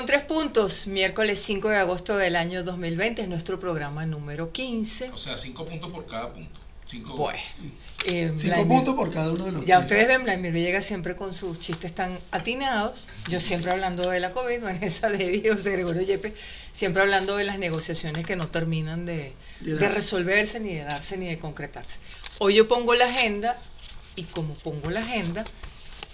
tres puntos, miércoles 5 de agosto del año 2020, es nuestro programa número 15. O sea, 5 puntos por cada punto. 5 Pues, 5 puntos por cada uno de los ya puntos. ustedes ven, Vladimir llega siempre con sus chistes tan atinados. Yo siempre hablando de la COVID, Vanessa Devi, José Gregorio Yepes, siempre hablando de las negociaciones que no terminan de resolverse, ni de darse, ni de concretarse. Hoy yo pongo la agenda, y como pongo la agenda,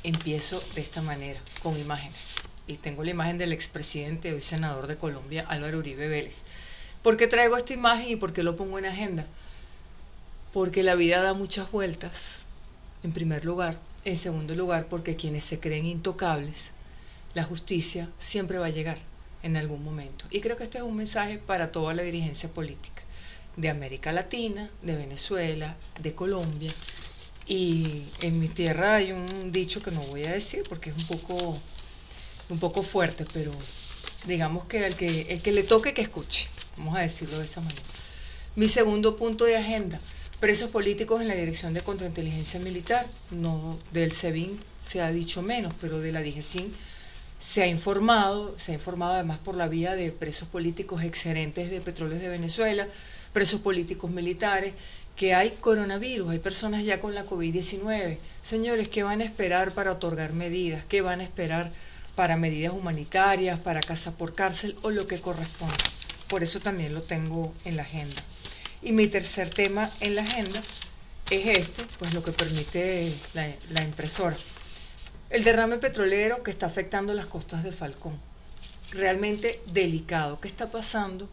empiezo de esta manera, con imágenes. Y tengo la imagen del expresidente, hoy senador de Colombia, Álvaro Uribe Vélez. ¿Por qué traigo esta imagen y por qué lo pongo en agenda? Porque la vida da muchas vueltas, en primer lugar. En segundo lugar, porque quienes se creen intocables, la justicia siempre va a llegar en algún momento. Y creo que este es un mensaje para toda la dirigencia política de América Latina, de Venezuela, de Colombia. Y en mi tierra hay un dicho que no voy a decir porque es un poco fuerte, pero digamos que el que le toque que escuche, vamos a decirlo de esa manera. Mi segundo punto de agenda: presos políticos en la Dirección de Contrainteligencia Militar. No, del SEBIN se ha dicho menos, pero de la DIGESIN se ha informado además por la vía de presos políticos exgerentes de Petróleos de Venezuela, presos políticos militares, que hay coronavirus, hay personas ya con la COVID-19. Señores, ¿qué van a esperar para otorgar medidas? ¿Qué van a esperar para medidas humanitarias, para casa por cárcel o lo que corresponda? Por eso también lo tengo en la agenda. Y mi tercer tema en la agenda es pues lo que permite la impresora. El derrame petrolero que está afectando las costas de Falcón. Realmente delicado. ¿Qué está pasando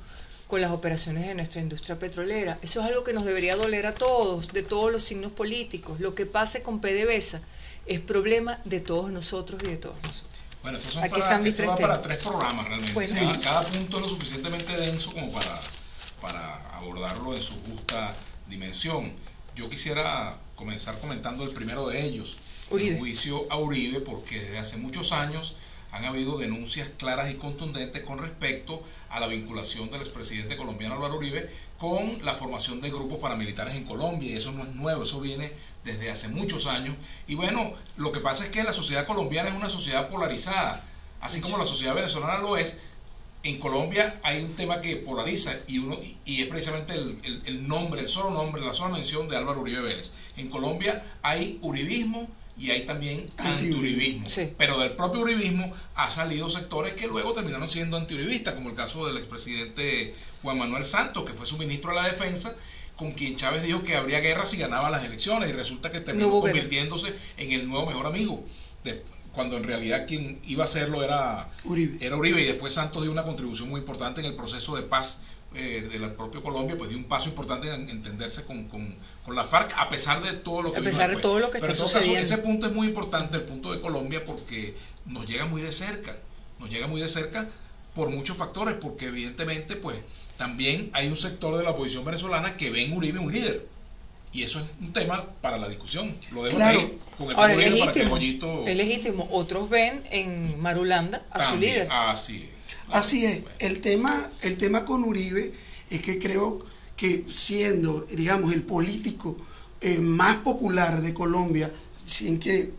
con las operaciones de nuestra industria petrolera? Eso es algo que nos debería doler a todos, de todos los signos políticos. Lo que pase con PDVSA es problema de todos nosotros y de todos nosotros. Bueno, estos son Aquí están mis esto tres va temas. para 3 programas realmente. Bueno, Cada punto es lo suficientemente denso como para abordarlo en su justa dimensión. Yo quisiera comenzar comentando el primero de ellos, Uribe. el juicio a Uribe, porque desde hace muchos años han habido denuncias claras y contundentes con respecto a la vinculación del expresidente colombiano Álvaro Uribe con la formación de grupos paramilitares en Colombia, y eso no es nuevo, eso viene desde hace muchos años. Y bueno, lo que pasa es que la sociedad colombiana es una sociedad polarizada, así como la sociedad venezolana lo es. En Colombia hay un tema que polariza y es precisamente el nombre, el solo nombre, la sola mención de Álvaro Uribe Vélez. En Colombia hay uribismo y hay también antiuribismo. Sí. Pero del propio uribismo ha salido sectores que luego terminaron siendo antiuribistas, como el caso del expresidente Juan Manuel Santos, que fue su ministro de la Defensa, con quien Chávez dijo que habría guerra si ganaba las elecciones, y resulta que terminó convirtiéndose en el nuevo mejor amigo, cuando en realidad quien iba a hacerlo era Uribe, y después Santos dio una contribución muy importante en el proceso de paz de la propia Colombia, pues dio un paso importante en entenderse con la FARC, a pesar de todo lo que a pesar de todo lo que Pero está en todo sucediendo. caso, ese punto es muy importante, el punto de Colombia, porque nos llega muy de cerca por muchos factores, porque evidentemente pues también hay un sector de la oposición venezolana que ve en Uribe un líder, y eso es un tema para la discusión. Lo dejo ahí con el Ahora, gobierno para que Goyito... es legítimo. Otros ven en Marulanda a también, su líder. Así es. El tema con Uribe es que creo que siendo, digamos, el político más popular de Colombia, sin que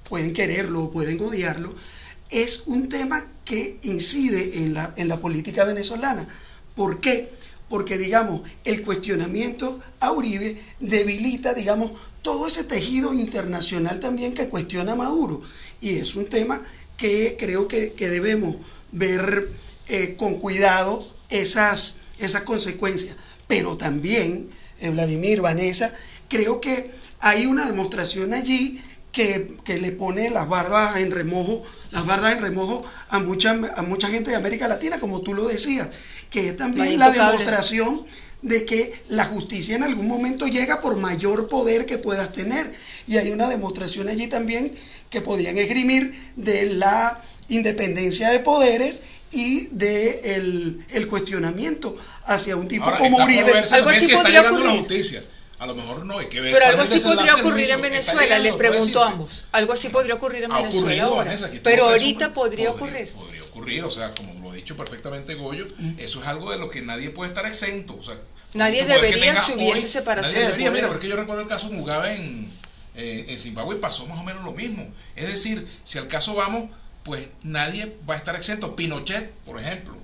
pueden quererlo o pueden odiarlo, es un tema que incide en la política venezolana. ¿Por qué? Porque, digamos, el cuestionamiento a Uribe debilita, digamos, todo ese tejido internacional también que cuestiona a Maduro. Y es un tema que creo que debemos ver con cuidado esas consecuencias. Pero también, Vladimir, Vanessa, creo que hay una demostración allí que le pone las bardas en remojo a mucha gente de América Latina, como tú lo decías, que es también la demostración de que la justicia en algún momento llega por mayor poder que puedas tener. Y hay una demostración allí también que podrían esgrimir de la independencia de poderes y de el cuestionamiento hacia un tipo como Uribe. Algo así podría ocurrir. A lo mejor no hay que ver. Pero algo así podría ocurrir en Venezuela, les pregunto a ambos. Algo así podría ocurrir en Venezuela ahora. Pero ahorita podría ocurrir. Podría ocurrir, o sea, como lo ha dicho perfectamente Goyo, eso es algo de lo que nadie puede estar exento. O sea, nadie debería, si hubiese separación de poder. Mira, porque yo recuerdo el caso Mugabe en Zimbabue, pasó más o menos lo mismo. Es decir, si al caso vamos, pues nadie va a estar exento. Pinochet, por ejemplo,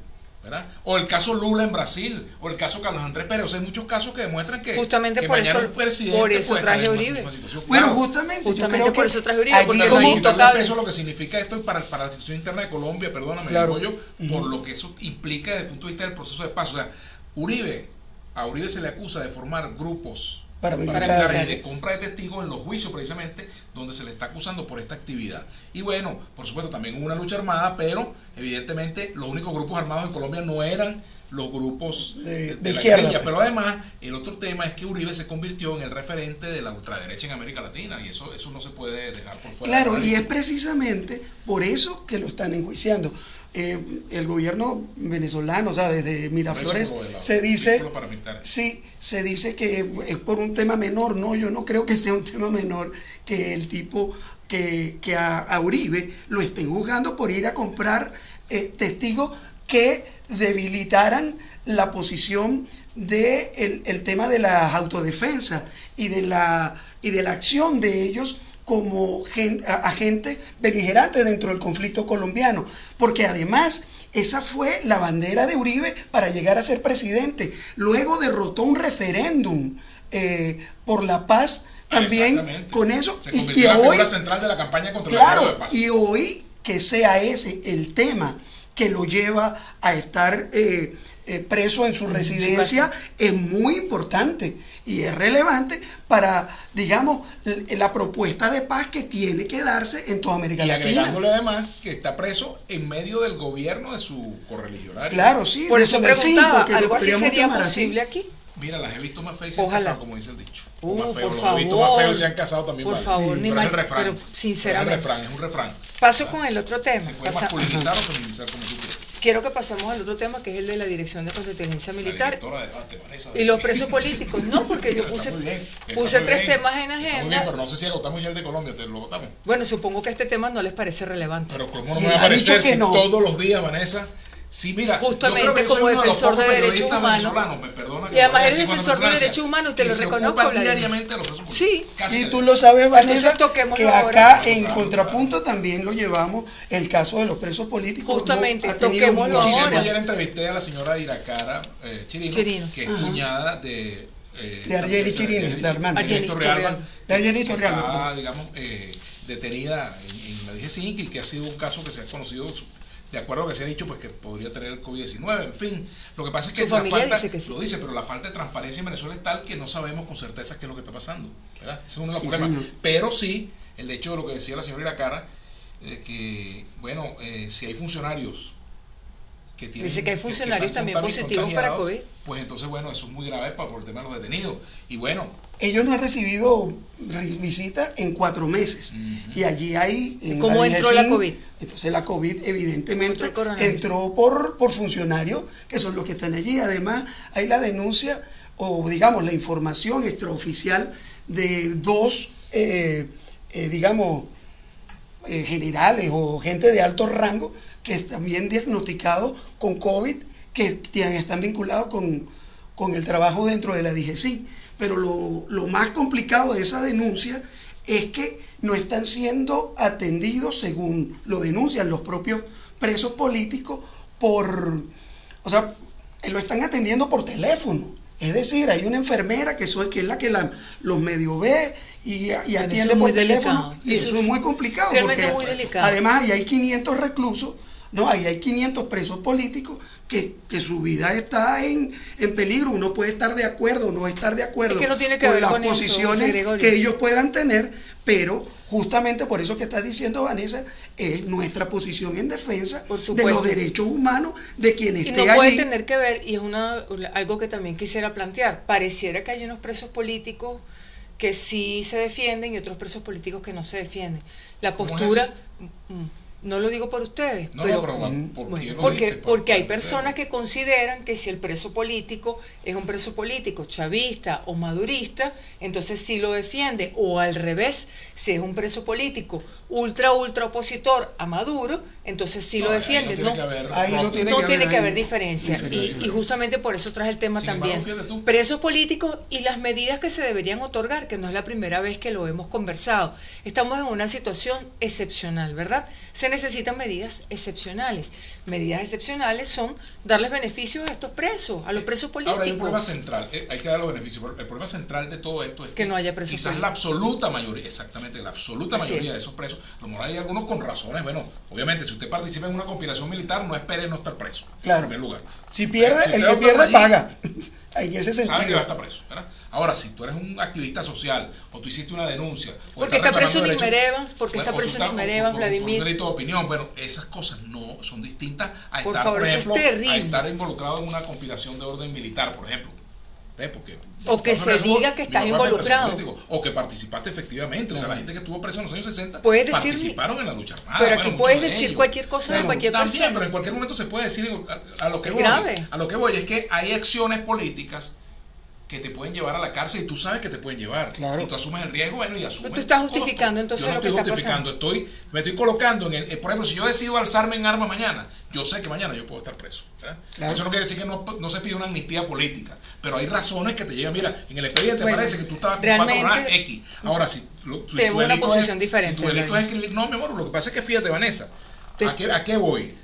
¿verdad? O el caso Lula en Brasil, o el caso Carlos Andrés Pérez. O sea, hay muchos casos que demuestran que justamente que por mañana eso, un presidente por eso puede traje estar en Uribe. una situación. Bueno, Claro, justamente yo creo por que eso traje Uribe, porque porque no hay quitarle intocables. peso lo que significa esto para la situación interna de Colombia, perdóname, Claro. digo yo, por lo que eso implica desde el punto de vista del proceso de paz. O sea, a Uribe se le acusa de formar grupos paramilitares y de compra de testigos en los juicios precisamente donde se le está acusando por esta actividad. Y bueno, por supuesto también hubo una lucha armada, pero evidentemente los únicos grupos armados en Colombia no eran los grupos de la izquierda, guerrilla. pues. Pero además, el otro tema es que Uribe se convirtió en el referente de la ultraderecha en América Latina, y eso no se puede dejar por fuera. Claro, y es precisamente por eso que lo están enjuiciando. El gobierno venezolano, o sea, desde Miraflores, se dice que es por un tema menor. No, yo no creo que sea un tema menor que el tipo que a Uribe lo estén juzgando por ir a comprar testigos que debilitaran la posición de el tema de la autodefensa y de la acción de ellos como agentes beligerantes dentro del conflicto colombiano, porque además esa fue la bandera de Uribe para llegar a ser presidente. Luego derrotó un referéndum por la paz también con eso. Se convirtió en la figura central de la campaña contra el acuerdo de paz. Y hoy que sea ese el tema que lo lleva a estar preso en su residencia es muy importante y es relevante para, digamos, la propuesta de paz que tiene que darse en toda América Latina. Y agregándole además que está preso en medio del gobierno de su correligionario. Claro, sí. Por eso preguntaba, ¿algo así sería así posible aquí? Mira, las he visto más feas y se han casado, como dice el dicho. Por Los favor. he visto más feos y se han casado también. Por favor, sí, ni pero más, es el refrán. pero sinceramente. Es un refrán. Paso con el otro tema. Se puede masculinizar o feminizar como tú quieras. Quiero que pasemos al otro tema, que es el de la Dirección de Contrainteligencia Militar Vanessa, y los presos políticos. No, porque yo puse tres temas en agenda. Muy bien, pero no sé si agotamos ya el de Colombia, te lo votamos. Bueno, supongo que este tema no les parece relevante. Pero ¿cómo no me va a parecer si todos los días, Vanessa? Sí, mira, justamente como defensor de derechos humanos. Y además eres defensor de derechos humanos, te lo reconozco. Diariamente a los presos políticos. Sí. Y tú lo sabes, Vanessa, que acá en contrapunto también lo llevamos el caso de los presos políticos. Justamente, toquémoslo ahora. Ayer entrevisté a la señora Iracara Chirino, que es cuñada de Argeli Chirino, la hermana. De Argeli Torrealba. Está, digamos, detenida en la DGCINC y que ha sido un caso que se ha conocido de acuerdo a lo que se ha dicho, pues que podría tener el COVID-19, en fin. Lo que pasa es que su familia falta, dice que sí. Lo dice, pero la falta de transparencia en Venezuela es tal que no sabemos con certeza qué es lo que está pasando, ¿verdad? Ese es uno de los problemas. Señor. Pero sí, el hecho de lo que decía la señora Iracara, que, bueno, si hay funcionarios que tienen... Dice que hay funcionarios también positivos para COVID. Pues entonces, bueno, eso es muy grave por el tema de los detenidos. Y bueno... Ellos no han recibido visita en 4 meses. Y allí hay... ¿Cómo entró la COVID? Entonces la COVID evidentemente entró por funcionarios que son los que están allí. Además hay la denuncia o digamos la información extraoficial de 2 generales o gente de alto rango que están bien diagnosticados con COVID, que están vinculados con el trabajo dentro de la DGCINC. Pero lo más complicado de esa denuncia es que no están siendo atendidos, según lo denuncian los propios presos políticos, lo están atendiendo por teléfono. Es decir, hay una enfermera que es la que los medio ve y atiende por teléfono. Y eso es muy complicado. Realmente muy delicado. Además, ahí hay 500 reclusos, ¿no? Ahí hay 500 presos políticos que su vida está en peligro. Uno puede estar de acuerdo o no estar de acuerdo es que no tiene que ver las con posiciones eso, que ellos puedan tener, pero justamente por eso que estás diciendo, Vanessa, es nuestra posición en defensa de los derechos humanos de quienes estén allí. Y no puede tener que ver, y es algo que también quisiera plantear, pareciera que hay unos presos políticos que sí se defienden y otros presos políticos que no se defienden. La postura... No lo digo por ustedes, porque hay personas que consideran que si el preso político es un preso político chavista o madurista, entonces sí lo defiende, o al revés, si es un preso político ultra opositor a Maduro, entonces sí lo defienden. No tiene que haber diferencia. Y justamente por eso traje el tema también. Presos políticos y las medidas que se deberían otorgar, que no es la primera vez que lo hemos conversado. Estamos en una situación excepcional, ¿verdad? Se necesitan medidas excepcionales. Medidas excepcionales son darles beneficios a estos presos, a los presos políticos. Ahora, el problema central, hay que dar los beneficios. El problema central de todo esto es que no haya presos quizás políticos. La absoluta mayoría, exactamente, la absoluta mayoría de esos presos, lo mejor hay algunos con razones. Bueno, obviamente, si usted participa en una conspiración militar, no espere no estar preso. Claro. En primer lugar. Si pierde, el que pierde allí, paga. En ese sentido. Sabe que va a estar preso, ¿verdad? Ahora, si tú eres un activista social o tú hiciste una denuncia. Porque está preso Nismer Evans, porque está preso Nismer Evans, Vladimir. Por delito de opinión. Bueno, esas cosas no son distintas a por estar, favor, por ejemplo, eso es terrible. a estar involucrado en una conspiración de orden militar, por ejemplo. Porque o que se diga que estás involucrado. O que participaste efectivamente. O sea, la gente que estuvo presa en los años 60 participaron en la lucha armada. Pero aquí puedes decir cualquier cosa de cualquier también, persona. pero en cualquier momento se puede decir a lo que voy. Grave. A lo que voy es que hay acciones políticas que te pueden llevar a la cárcel y tú sabes que te pueden llevar. Claro. Y tú asumes el riesgo, bueno, y asumes. Tú estás justificando entonces yo no lo que estoy está justificando, pasando. me estoy colocando en el. Por ejemplo, si yo decido alzarme en armas mañana, yo sé que mañana yo puedo estar preso. Claro. Eso no quiere decir que no se pide una amnistía política, pero hay razones que te llegan. Mira, en el expediente parece que tú estabas ocupando una X. Ahora, si tenemos una posición diferente. Si tu delito es escribir. No, mi amor, lo que pasa es que fíjate, Vanessa, ¿a qué voy?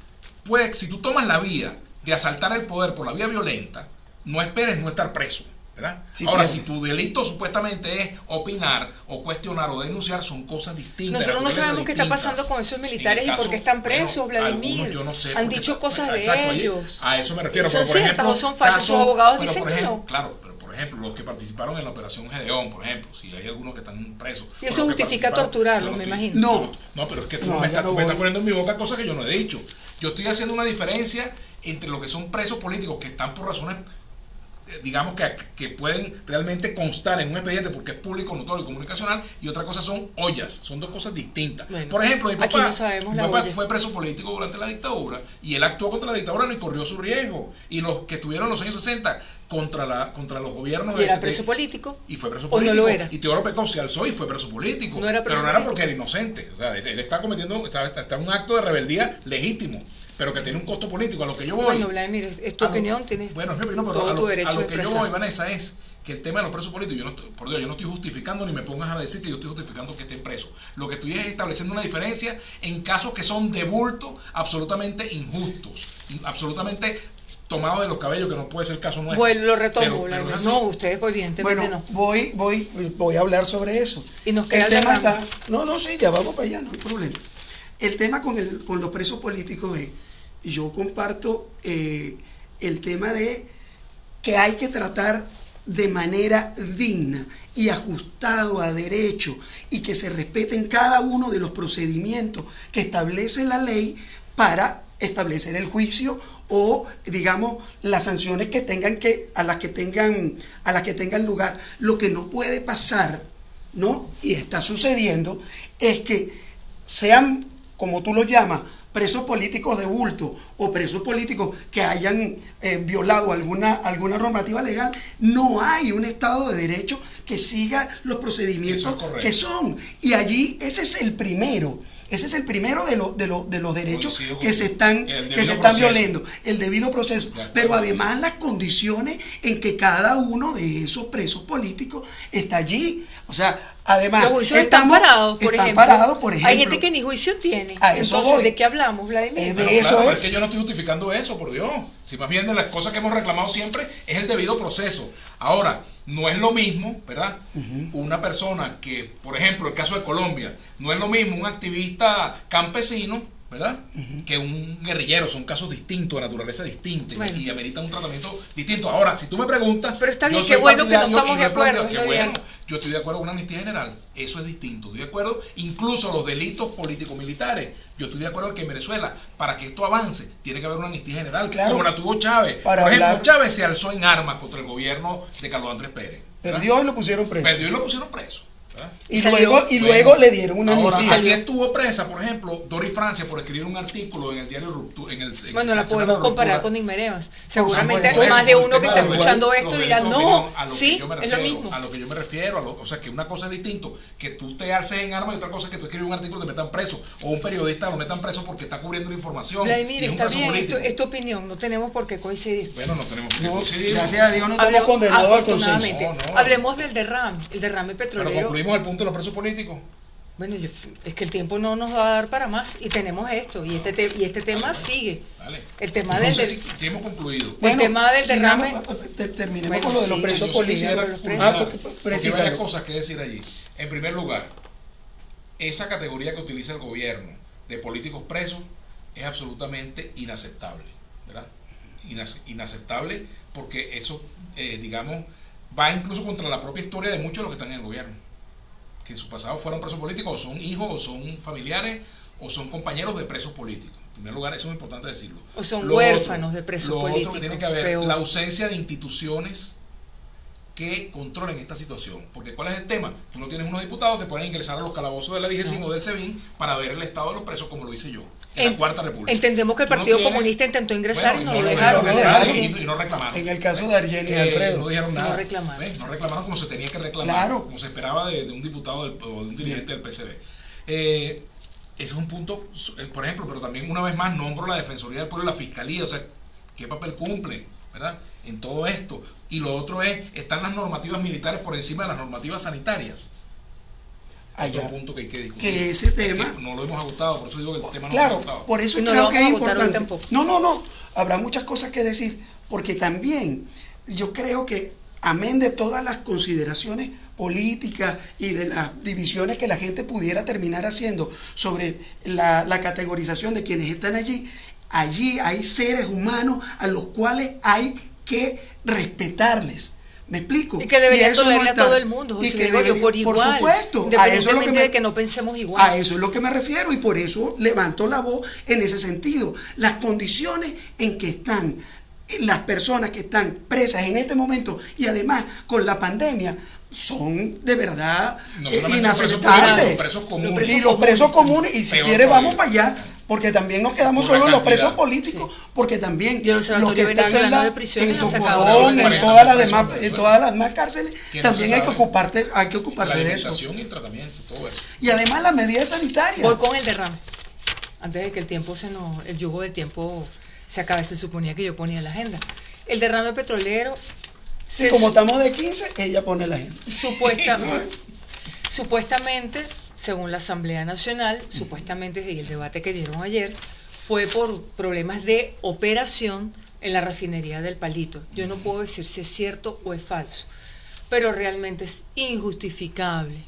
Pues si tú tomas la vía de asaltar el poder por la vía violenta, no esperes no estar preso. ¿Verdad? Sí, ahora, si tu delito supuestamente es opinar o cuestionar o denunciar, son cosas distintas. Nosotros no sabemos qué está pasando con esos militares y por qué están presos, Vladimir. Yo no sé. Han dicho cosas de ellos. A eso me refiero. ¿Son ciertas o son falsas? Sus abogados dicen que no. Claro, pero por ejemplo, los que participaron en la operación Gedeón, por ejemplo, si hay algunos que están presos. Y eso justifica torturarlos, me imagino. No, pero es que tú me estás poniendo en mi boca cosas que yo no he dicho. Yo estoy haciendo una diferencia entre lo que son presos políticos que están por razones, digamos, que pueden realmente constar en un expediente porque es público, notorio y comunicacional, y otra cosa son ollas, son dos cosas distintas. Bueno, por ejemplo, mi papá fue preso político durante la dictadura y él actuó contra la dictadura y corrió su riesgo, y los que estuvieron en los años 60 contra los gobiernos ¿Y era preso político? Y fue preso político. ¿O no lo era? Y Teodoro Pecó se alzó y fue preso político. No era preso pero no era porque era inocente. O sea, él está cometiendo, está en un acto de rebeldía legítimo, pero que tiene un costo político. A lo que yo voy. Bueno, Vladimir, es tu opinión, tienes todo tu derecho a lo de que yo voy, Vanessa, es que el tema de los presos políticos, por Dios, yo no estoy justificando ni me pongas a decir que yo estoy justificando que estén presos. Lo que estoy es estableciendo una diferencia en casos que son de bulto, absolutamente injustos, absolutamente tomados de los cabellos, que no puede ser el caso nuestro. Bueno, lo retomo. No, ustedes evidentemente no. Voy a hablar sobre eso. Y nos queda el tema acá. Sí, ya vamos para allá, no hay problema. El tema con los presos políticos es, yo comparto el tema de que hay que tratar de manera digna y ajustado a derecho y que se respeten cada uno de los procedimientos que establece la ley para establecer el juicio o, digamos, las sanciones que tengan a las que tengan lugar. Lo que no puede pasar, ¿no? Y está sucediendo, es que sean, como tú los llamas, presos políticos de bulto o presos políticos que hayan violado alguna normativa legal. No hay un Estado de Derecho que siga los procedimientos que son. Y allí ese es el primero de los derechos que se están violando, el debido proceso. Pero además las condiciones en que cada uno de esos presos políticos está allí. O sea, además, los juicios están parados, por ejemplo. Hay gente que ni juicio tiene. Entonces, ¿de qué hablamos, Vladimir? Es que yo no estoy justificando eso, por Dios. Si más bien de las cosas que hemos reclamado siempre es el debido proceso. Ahora, no es lo mismo, ¿verdad? Una persona que, por ejemplo, el caso de Colombia, no es lo mismo un activista campesino, ¿verdad? Que un guerrillero. Son casos distintos, de naturaleza distinta, y ameritan un tratamiento distinto. Ahora, si tú me preguntas, pero está bien, qué bueno que no estamos de acuerdo. Yo estoy de acuerdo con una amnistía general, eso es distinto. Estoy de acuerdo, incluso los delitos político-militares. Yo estoy de acuerdo en que en Venezuela, para que esto avance, tiene que haber una amnistía general, como la tuvo Chávez. Por ejemplo, Chávez se alzó en armas contra el gobierno de Carlos Andrés Pérez, ¿verdad? Perdió y lo pusieron preso. ¿verdad? Y luego le dieron una amnistía. Aquí estuvo presa, por ejemplo, Doris Francia por escribir un artículo en el diario Ruptura. Bueno, la podemos comparar con Inmerevas. Seguramente más de uno que está escuchando esto dirá, no, sí, es lo mismo. A lo que yo me refiero, o sea, que una cosa es distinto, que tú te alces en armas y otra cosa es que tú escribes un artículo y te metan preso, o un periodista lo metan preso porque está cubriendo la información. Vladimir, está bien, es tu opinión, no tenemos por qué coincidir. Bueno, no tenemos por qué coincidir. Gracias a Dios no estamos condenados al consenso. Hablemos del derrame petrolero. Pero concluimos el punto de los presos políticos. Bueno, es que el tiempo no nos va a dar para más y tenemos esto y este tema sigue. Vale. El tema no sé si hemos concluido. El tema del derrame. Terminemos con lo de los presos políticos. Porque hay varias cosas que decir allí. En primer lugar, esa categoría que utiliza el gobierno de políticos presos es absolutamente inaceptable, ¿verdad? Inaceptable porque eso, digamos, va incluso contra la propia historia de muchos de los que están en el gobierno, que en su pasado fueron presos políticos, o son hijos, o son familiares, o son compañeros de presos políticos. En primer lugar, eso es importante decirlo. O son huérfanos de presos políticos. Lo otro que tiene que haber, la ausencia de instituciones que controlen esta situación. Porque ¿cuál es el tema? Tú no tienes unos diputados que pueden ingresar a los calabozos de la DGCIN o del SEBIN para ver el estado de los presos, como lo hice yo en la Cuarta República. Entendemos que el Partido Comunista intentó ingresar y no lo dejaron. Y no reclamaron. En el caso de Argeni y Alfredo. No dijeron nada. No reclamaron. No reclamaron como se tenía que reclamar. Claro. Como se esperaba de un diputado o de un dirigente del PCB. Ese es un punto, por ejemplo, pero también una vez más nombro la Defensoría del Pueblo y la Fiscalía. O sea, ¿qué papel cumplen, verdad, en todo esto? Y lo otro es, están las normativas militares por encima de las normativas sanitarias. Otro punto que hay que discutir. Que ese tema... Es que no lo hemos agotado, por eso digo que el tema no claro, lo hemos agotado. Por eso no creo que es importante. Tampoco. No. Habrá muchas cosas que decir, porque también yo creo que, amén de todas las consideraciones políticas y de las divisiones que la gente pudiera terminar haciendo sobre la categorización de quienes están allí hay seres humanos a los cuales hay que respetarles. ¿Me explico? Y que deberían dolerle a todo el mundo, José Gregorio, por igual. Por supuesto. Independientemente de que no pensemos igual. A eso es lo que me refiero y por eso levanto la voz en ese sentido. Las condiciones en que están las personas que están presas en este momento y además con la pandemia son de verdad inaceptables. Los presos comunes. Y los presos comunes, y si quieres vamos para allá, porque también nos quedamos solo los presos políticos, porque también los que están en Tocodón, en todas las demás cárceles, también hay que ocuparse de eso. Y tratamiento, todo eso. Y además las medidas sanitarias. Voy con el derrame. Antes de que el yugo del tiempo se acabe, se suponía que yo ponía la agenda. El derrame petrolero. Sí, como estamos de 15, ella pone la agenda. Supuestamente, según la Asamblea Nacional, supuestamente, y el debate que dieron ayer, fue por problemas de operación en la refinería del Palito. Yo no puedo decir si es cierto o es falso, pero realmente es injustificable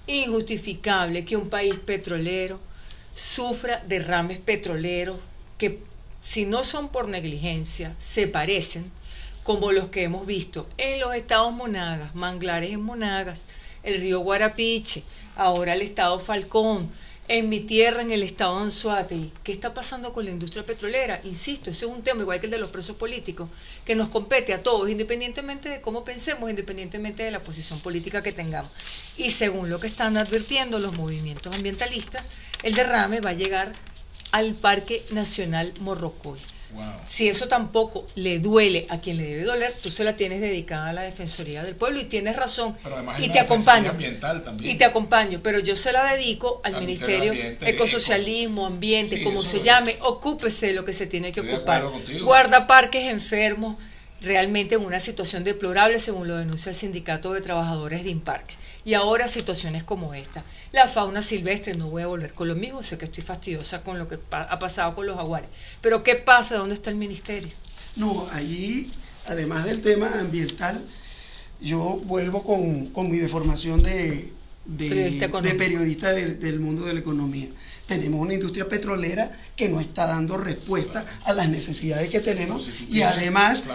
que un país petrolero sufra derrames petroleros que, si no son por negligencia, se parecen, como los que hemos visto en los estados Monagas, manglares en Monagas, el río Guarapiche, ahora el estado Falcón, en mi tierra, en el estado de Anzoátegui. ¿Qué está pasando con la industria petrolera? Insisto, ese es un tema igual que el de los presos políticos, que nos compete a todos, independientemente de cómo pensemos, independientemente de la posición política que tengamos. Y según lo que están advirtiendo los movimientos ambientalistas, el derrame va a llegar al Parque Nacional Morrocoy. Wow. Si eso tampoco le duele a quien le debe doler, tú se la tienes dedicada a la Defensoría del Pueblo y tienes razón. Pero además y te acompaño. También. Y te acompaño, pero yo se la dedico al Ministerio Ecosocialismo, Ambiente, sí, como se llame, ocúpese de lo que se tiene que ocupar. Guarda parques enfermos, realmente en una situación deplorable, según lo denuncia el Sindicato de Trabajadores de Imparque. Y ahora situaciones como esta. La fauna silvestre, no voy a volver con lo mismo, sé que estoy fastidiosa con lo que ha pasado con los jaguares. Pero ¿qué pasa? ¿Dónde está el ministerio? No, allí, además del tema ambiental, yo vuelvo con mi deformación de periodista del mundo de la economía. Tenemos una industria petrolera que no está dando respuesta a las necesidades que tenemos y además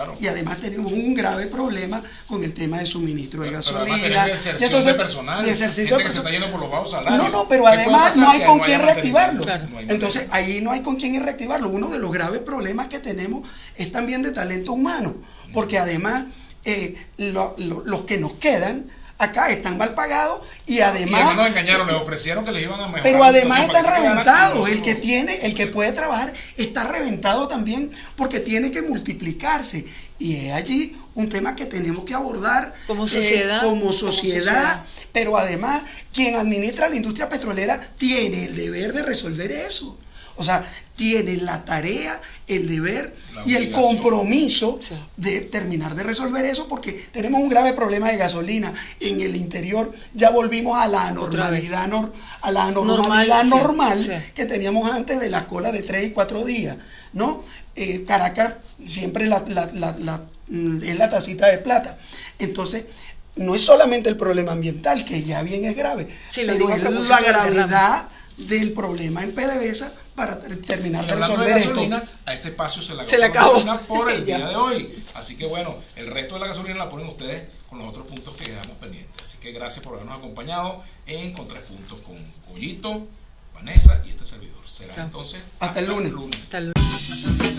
tenemos un grave problema con el tema de suministro de gasolina. Deserción de personal, gente que se está yendo por los bajos salarios. No, pero además no hay con quién reactivarlo. Entonces ahí no hay con quién reactivarlo. Uno de los graves problemas que tenemos es también de talento humano, porque además los que nos quedan acá están mal pagados y además... Y nos engañaron, les ofrecieron que les iban a mejorar. Pero además están reventados. El que puede trabajar está reventado también porque tiene que multiplicarse. Y es allí un tema que tenemos que abordar como sociedad. Pero además quien administra la industria petrolera tiene el deber de resolver eso. O sea, tiene la tarea, el deber y el compromiso de terminar de resolver eso, porque tenemos un grave problema de gasolina en el interior. Ya volvimos a la normalidad, normal que teníamos antes de la cola de 3 y 4 días, ¿no? Caracas siempre es la tacita de plata. Entonces, no es solamente el problema ambiental, que ya bien es grave, pero es la gravedad del problema en PDVSA para terminar de resolver esto. A este espacio se le acabó por el día de hoy. Así que bueno, el resto de la gasolina la ponen ustedes con los otros puntos que dejamos pendientes. Así que gracias por habernos acompañado en Con 3 Puntos con Pollito, Vanessa y este servidor. Será entonces hasta el lunes. Hasta el lunes.